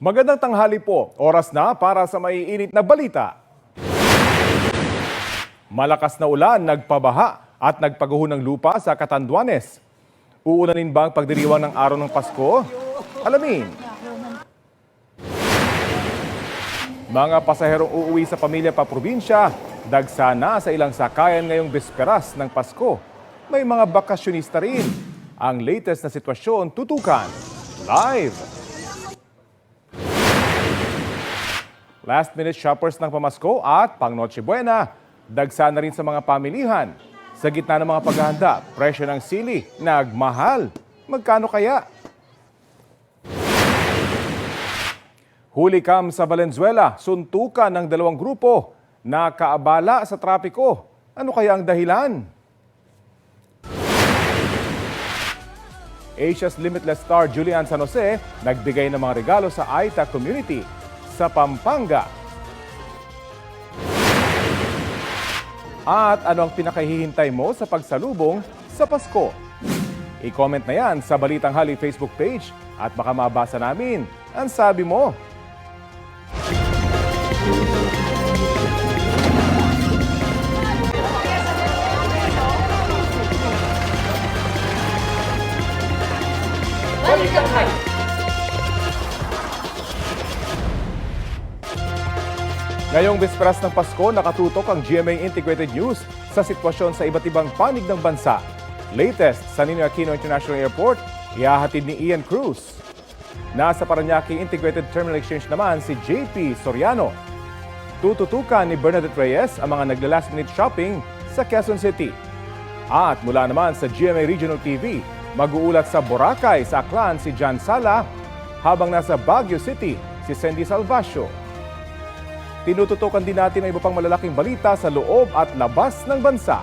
Magandang tanghali po. Oras na para sa maiinit na balita. Malakas na ulan, nagpabaha at nagpaguho ng lupa sa Catanduanes. Uunanin ba ang pagdiriwang ng araw ng Pasko? Alamin. Mga pasaherong uuwi sa pamilya pa probinsya, dagsa na sa ilang sakayan ngayong bisperas ng Pasko. May mga bakasyonista rin. Ang latest na sitwasyon tutukan live. Last-minute shoppers ng pamasko at pang Noche Buena, dagsa na rin sa mga pamilihan. Sa gitna ng mga paghahanda, presyo ng sili nagmahal. Magkano kaya? Hulikam sa Valenzuela, suntukan ng dalawang grupo na kaabala sa trapiko. Ano kaya ang dahilan? Asia's Limitless star Julian San Jose nagbigay ng mga regalo sa Aita community sa Pampanga. At ano ang pinakahihintay mo sa pagsalubong sa Pasko? I-comment na yan sa Balitang Hali Facebook page at baka mabasa namin ang sabi mo. Balitang Hali. Ngayong bisperas ng Pasko, nakatutok ang GMA Integrated News sa sitwasyon sa iba't ibang panig ng bansa. Latest sa Ninoy Aquino International Airport, ihahatid ni Ian Cruz. Nasa Parañaque Integrated Terminal Exchange naman si JP Soriano. Tututukan ni Bernadette Reyes ang mga nagla-last minute shopping sa Quezon City. At mula naman sa GMA Regional TV, mag-uulat sa Boracay sa Aklan si Jan Sala, habang nasa Baguio City si Cindy Salvacio. Tinututukan din natin ang iba pang malalaking balita sa loob at labas ng bansa.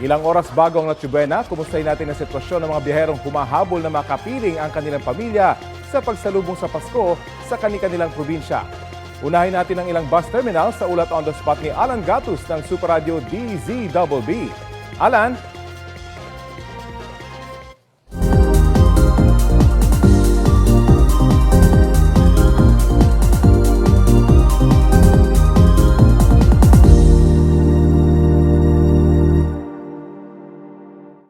Ilang oras bago ang Noche Buena, kumustahin natin ang sitwasyon ng mga biyaherong humahabol na makapiling ang kanilang pamilya sa pagsalubong sa Pasko sa kani-kanilang probinsya. Unahin natin ang ilang bus terminal sa ulat on the spot ni Alan Gatus ng Super Radio DZBB. Alan?